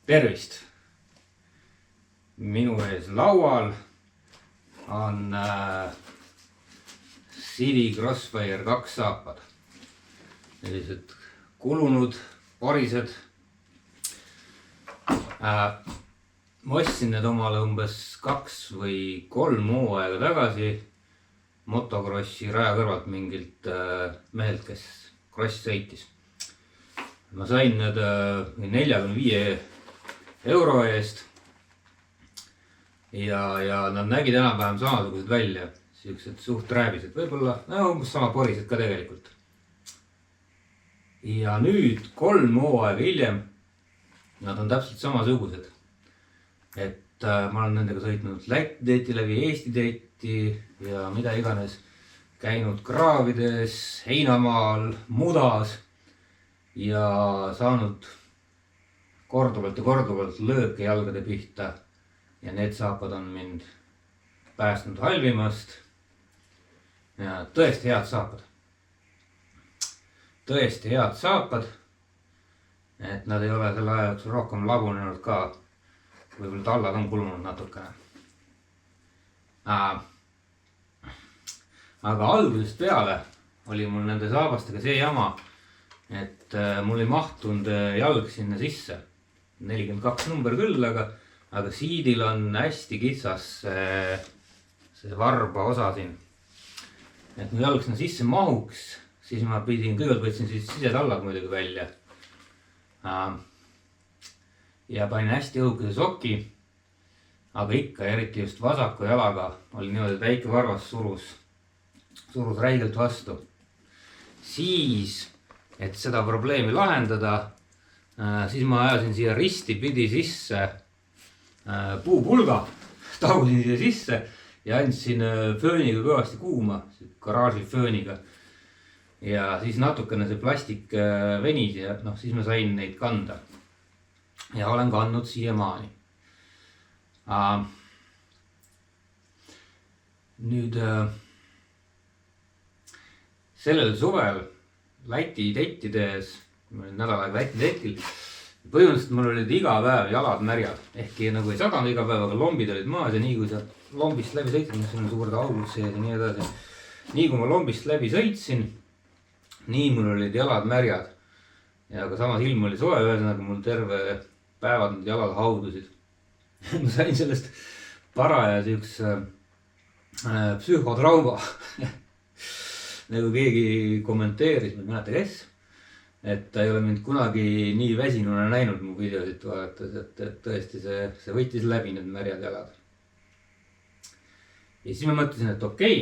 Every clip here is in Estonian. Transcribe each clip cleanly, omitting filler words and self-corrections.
Tervist! Minu ees laual on Sidi Crossfire 2 saapad. Sellised kulunud, porised. Ma ostsin need omale umbes 2 või 3 hooaega tagasi motokrossi raja kõrvalt mingilt mehelt, kes krossi sõitis. Ma sain need 45 euro eest ja nad nägid enam-vähem samasugused välja, siuksed suht rääbised, võib-olla umbes sama porised ka tegelikult. Ja nüüd 3 hooaega hiljem nad on täpselt samasugused. Et ma olen nendega sõitnud Läti teeti läbi, Eesti teeti ja mida iganes, käinud kraavides, heinamaal, mudas ja saanud korduvalt ja korduvalt lööke jalgade pihta. Ja need saapad on mind päästnud halvimast. Ja tõesti head saapad. Tõesti head saapad. Et nad ei ole selle aja jooksul rohkem lagunenud ka. Võib-olla tallad on kulunud natukene. Aga algusest peale oli mul nende saabastega see jama, et mul ei mahtunud jalg sinna sisse. 42 number küll, aga Sidil on hästi kitsas see varba osa siin. Et mu jalg sinna sisse mahuks, siis ma pidin, kõigepealt võtsin siis sisetallad muidugi välja. Ja panin hästi õhukese soki, aga ikka eriti just vasaku jalaga oli niimoodi, et väike varvas surus räigelt vastu. Siis, et seda probleemi lahendada, siis ma ajasin siia ristipidi sisse puupulga, taugusin siia sisse ja andsin fööniga kõvasti kuuma, garaaži fööniga. Ja siis natukene see plastik venis ja siis ma sain neid kanda. Ja olen kandnud siiamaani. Nüüd sellel suvel Läti tettides, ma olin nädal aega Läti tettil, põhimõtteliselt mul olid iga päev jalad märjad. Ehkki nagu ei sadanud iga päev, aga lombid olid maas ja nii kui sa lombist läbi sõitsid, mis on suured augud sees ja nii edasi. Nii kui ma lombist läbi sõitsin, nii mul olid jalad märjad. Ja ka samas ilm oli soe, ühesõnaga mul terve päevad need jalad haudusid. Ma sain sellest paraja siuks psühhotrauma. Nagu keegi kommenteeris, ma ei mäleta kes, et ta ei ole mind kunagi nii väsinuna näinud mu videosid vaadates, et tõesti see võttis läbi need märjad jalad. Ja siis ma mõtlesin, et okei.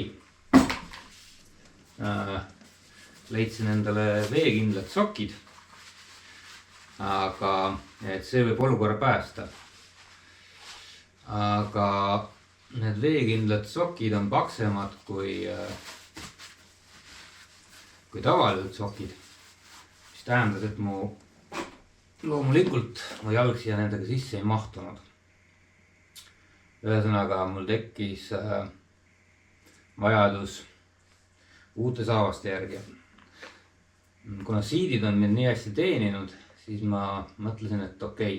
Leidsin endale veekindlad sokid. Aga et see võib olukorra päästa. Aga need veekindlad sokid on paksemad kui tavalised sokid. Mis tähendas, et loomulikult mu jalg siia nendega sisse ei mahtunud. Ühesõnaga mul tekkis vajadus uute saavaste järgi. Kuna Sidid on mind nii hästi teeninud, siis ma mõtlesin, et okei.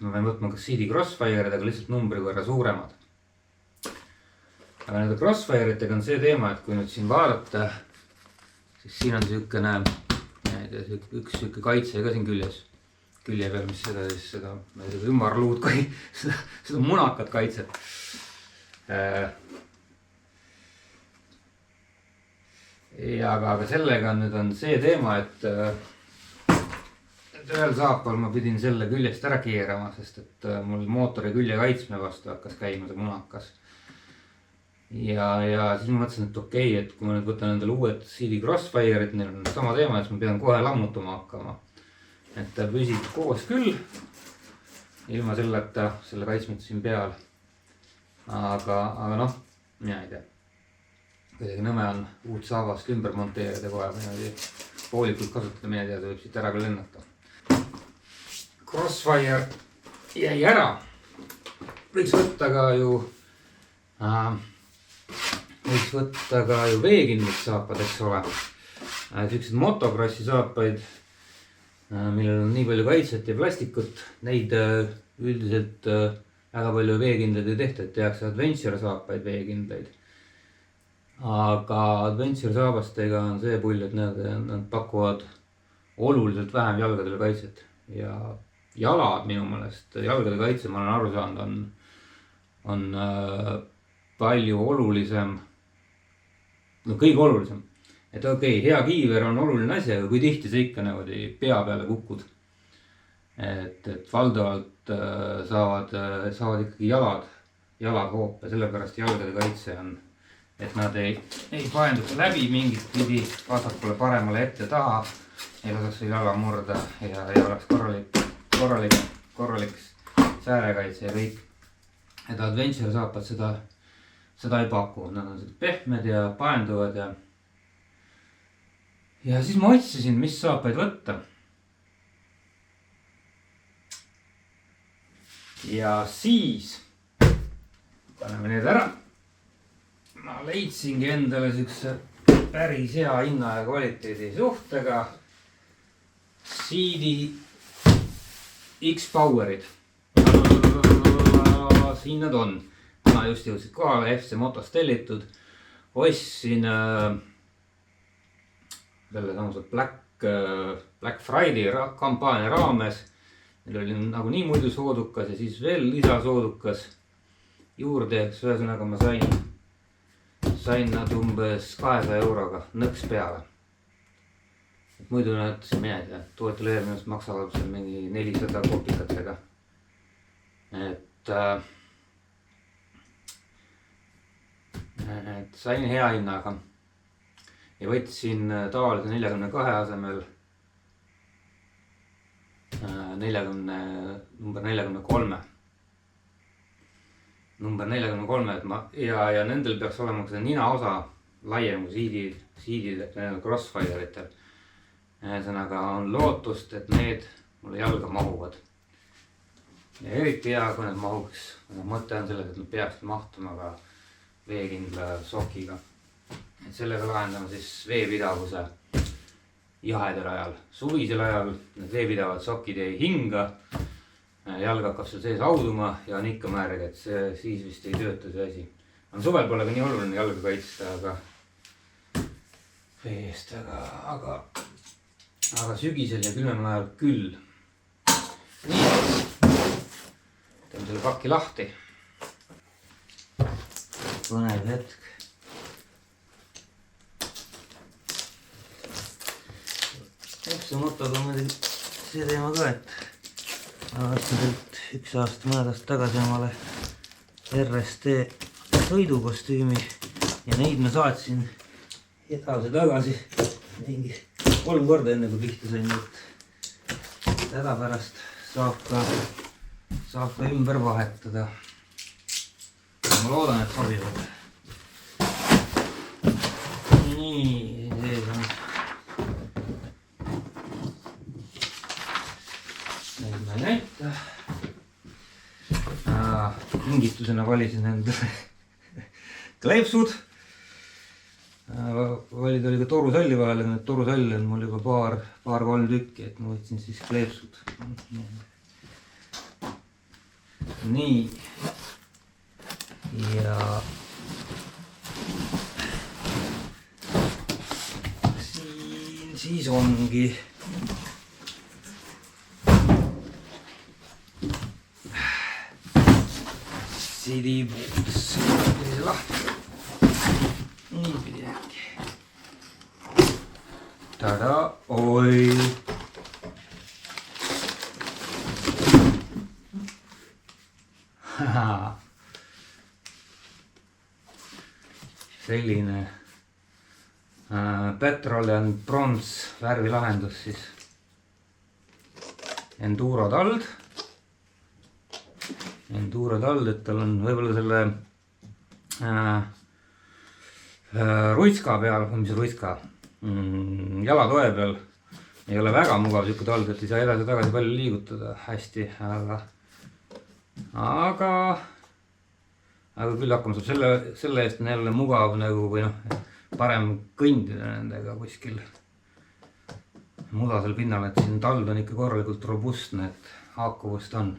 Ma pean võtma kas Sidi Crossfire'idega lihtsalt numbri võrra suuremad. Aga nende Crossfire'itega on see teema, et kui nüüd siin vaadata, siis siin on siukene, üks siuke kaitse ka siin külje peal, mis seda ümmarluud kui seda munakat kaitset. Ja aga sellega nüüd on see teema, et ühel saapal ma pidin selle küljest ära keerama, sest et mul mootori külje kaitsme vastu hakkas käima see munakas. Ja siis ma mõtlesin, et okei, et kui ma nüüd võtan endale uued Sidi Crossfire'id, neil on sama teema, et ma pean kohe lammutama hakkama. Et ta püsib koos küll, ilma selleta selle kaitsmeta siin peal. Aga mina ei tea. Kuidagi nõme on uut saavast ümber monteerida kohe või poolikult kasutada, mina ei tea, see võib siit ära ka lennata. Crossfire jäi ära. Võiks võtta ka ju veekindlad saapad, eks ole. Sellised motokrossi saapaid millel on nii palju kaitset ja plastikut. Neid üldiselt väga palju veekindlaid ei tehta, et tehakse adventure saapaid veekindlaid. aga adventure saabastega on see pull, et nad pakuvad oluliselt vähem jalgadele kaitset ja jalad minu meelest, jalgade kaitse, ma olen aru saanud, on palju olulisem, no kõige olulisem, et okei, hea kiiver on oluline asi, aga kui tihti sa ikka niimoodi pea peale kukud, et valdavalt saavad ikkagi jalad hoope, sellepärast jalgade kaitse on, et nad ei paenduks läbi mingit pidi vasakule, paremale, ette, taha, ei laseks sul jala murda ja oleks korralik säärekaitse ja kõik. Et adventure saapad seda ei paku, nad on pehmed ja paenduvad ja siis ma otsisin, mis saapaid võtta. Ja siis paneme need ära. Ma leidsingi endale siukse päris hea hinna ja kvaliteedi suhtega Seedi X-Powerid. Siin nad on. Täna just jõudsid kohale, FC Motos tellitud. Ostsin selle samused Black Friday kampaania raames. Neil oli nagu nii muidu soodukas ja siis veel lisasoodukas juurde, eks ühesõnaga ma sain nad umbes 200 euroga nõks peale. Et muidu nad, mina ei tea, toetuleer minust maksavad seal mingi 400 kopikatega. Et sain hea hinnaga ja võtsin tavalise 42 asemel number 43. Number 43, et ja nendel peaks olema see nina osa laiem kui siidid, et need on crossfideritel. Ühesõnaga on lootust, et need mulle jalga mahuvad. Ja eriti hea, kui need mahuks. Mõte on selles, et nad peaksid mahtuma ka veekindla sokiga. Et sellega lahendame siis veepidavuse jahedel ajal. Suvisel ajal need veepidavad sokid ei hinga. Jalg hakkab seal sees hauduma ja on ikka märg, et siis vist ei tööta see asi. Suvel pole ka nii oluline jalga kaitsta, aga veest, aga sügisel ja külmemal ajal küll. Nii, teeme selle paki lahti. Põnev hetk. FC Motoga muidugi see teema ka, et ma vaatasin teilt mõned aastad tagasi omale RST sõidukostüümi ja neid ma saatsin edasi-tagasi mingi 3 korda enne kui pihta sain, et täda pärast saab ka ümber vahetada. Ma loodan, et sobivad. Nii, sees on. Neid ma ei näita. Kingitusena valisin endale kleepsud. Valida oli ka torusalli vahel, aga need torusalli on mul juba paar-kolm tükki, et ma võtsin siis kleepsud. Nii. Ja siin siis ongi Seedi puuts lahti. Nii pidi äkki. Tada, oi. Selline petrol and bronze värvilahendus siis. Enduro tald, et tal on võib-olla selle ruitska peal, mis ruitska, jalatoe peal ei ole väga mugav siuke tald, et ei saa edasi-tagasi palju liigutada hästi, aga küll hakkama saab selle eest on jälle mugav nagu või noh, parem kõndida nendega kuskil mudasel pinnal, et siin tald on ikka korralikult robustne, et haakuvust on.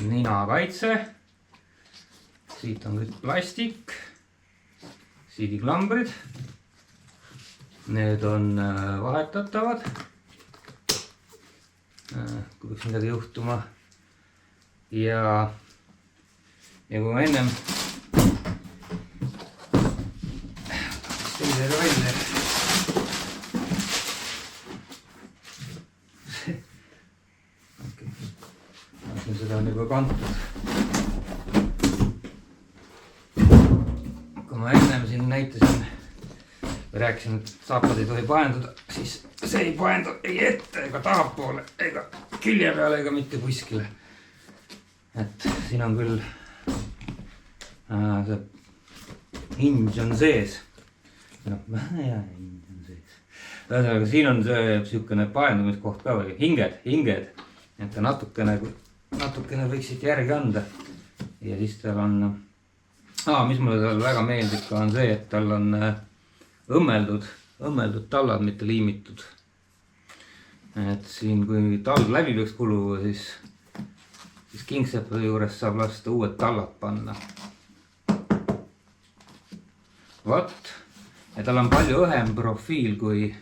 Ninakaitse. Siit on kõik plastik. Siidiklambrid. Need on vahetatavad. Kui peaks midagi juhtuma. Ja kui ma ennem teile ka välja. Seda on juba kantud. Kui ma ennem siin näitasin või rääkisin, et saapad ei tohi paenduda, siis see ei paendu ei ette ega tahapoole ega külje peale ega mitte kuskile. Et siin on küll see hinge on sees. Hinge on sees. Ühesõnaga siin on see sihukene paendumiskoht ka või hinged. Et natukene võiksite järgi anda. Ja siis tal on, mis mulle tal väga meeldib ka on see, et tal on õmmeldud tallad, mitte liimitud. Et siin kui tald läbi peaks kuluva, siis kingsepa juures saab lasta uued tallad panna. Vot, ja tal on palju õhem profiil kui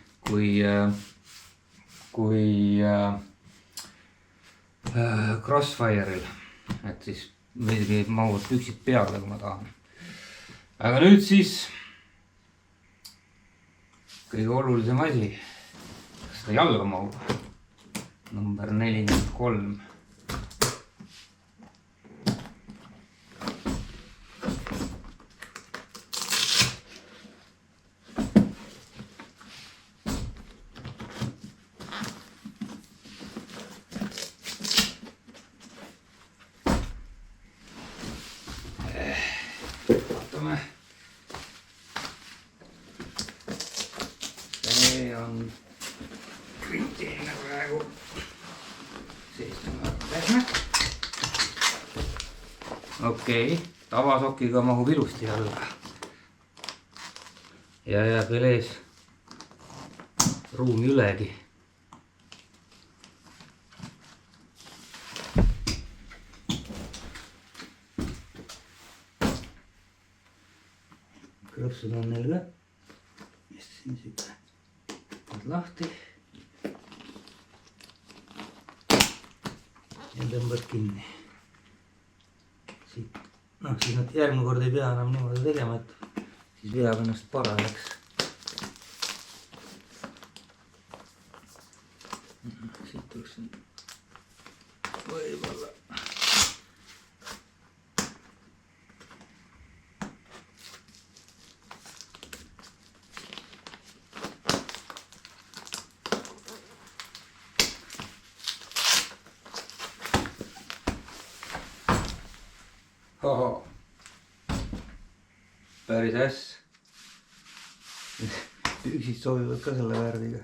Crossfire'il. Et siis muidugi mahuvad püksid peale, kui ma tahan. Aga nüüd siis kõige olulisem asi. Kas seda jalga mahub? Number 43. Vaatame. See on kriitiline praegu. Seest on väga pehme. Okei, tavasokiga mahub ilusti alla. Ja jääb veel ees ruumi ülegi. Krõpsud on neil ka. Mis siin siuke? Need lahti. Ja tõmbad kinni. Siit. Siis nad järgmine kord ei pea enam niimoodi tegema, et siis veab ennast parajaks. Siit tuleks võib-olla. Oho, päris äss. Püksid sobivad ka selle värviga.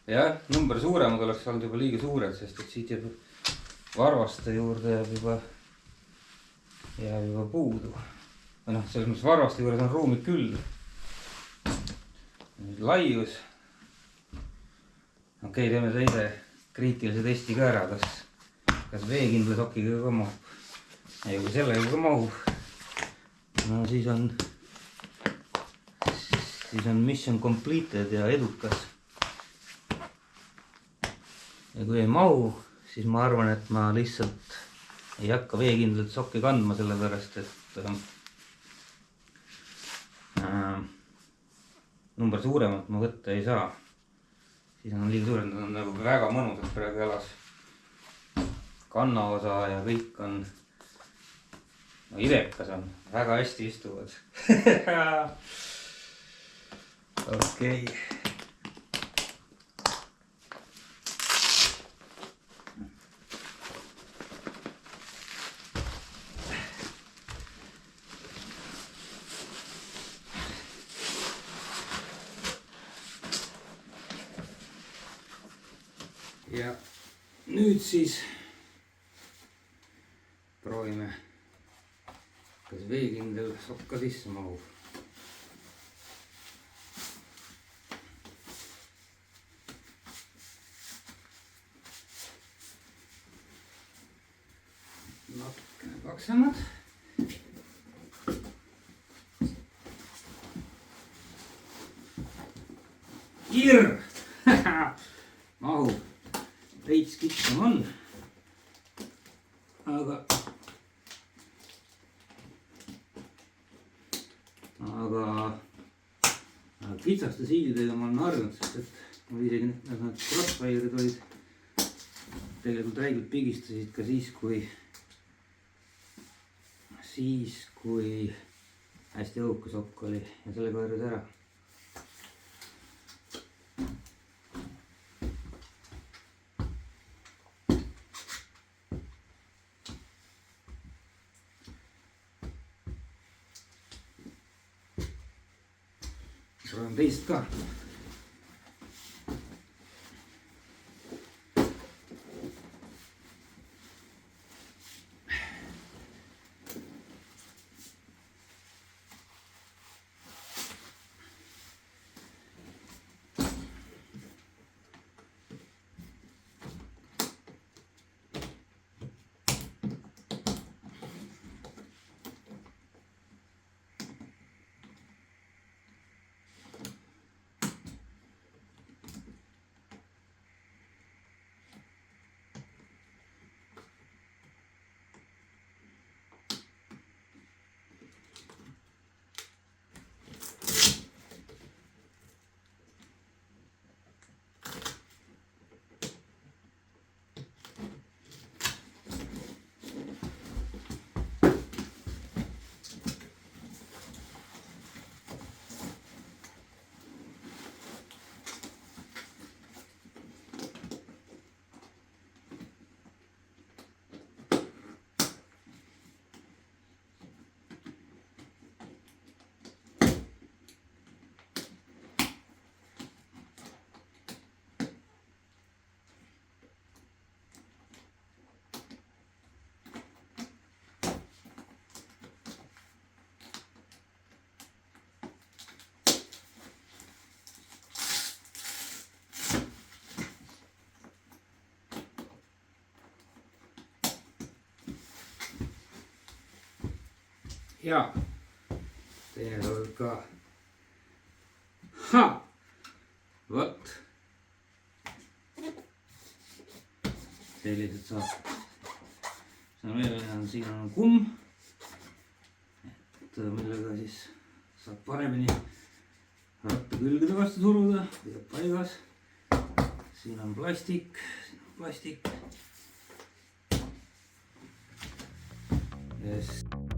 Jah, number suuremad oleks olnud juba liiga suured, sest et siit jääb varvaste juurde jääb juba puudu. Või selles mõttes varvaste juures on ruumid küll. Laius. Okei, teeme teise kriitilise testi ka ära, kas veekindla sokiga ka mahub. Ja kui sellega ka mahub, no siis on mission completed ja edukas. Ja kui ei mahu, siis ma arvan, et ma lihtsalt ei hakka veekindlat sokki kandma, sellepärast, et number suuremat ma võtta ei saa. Siis on liiga suured, nad on nagu väga mõnusad praegu jalas. Kannaosa ja kõik on, no idekas on, väga hästi istuvad. Okei. ja nüüd siis proovime, kas veekindel sokk ka sisse mahub. Natukene paksemad. Kirr! Mahub. Veits kitsam on. Aga kitsaste siididega ma olen harjunud, sest et mul isegi need crossfire'id olid tegelikult räigelt pigistasid ka siis, kui hästi õhuke sokk oli ja sellega harjus ära. Proovime teist ka. Ja teine tuleb ka. Vot. Sellised saab. Siin on kumm, et millega siis saab paremini ratta külgede vastu suruda, hoiab paigas. Siin on plastik, Yes.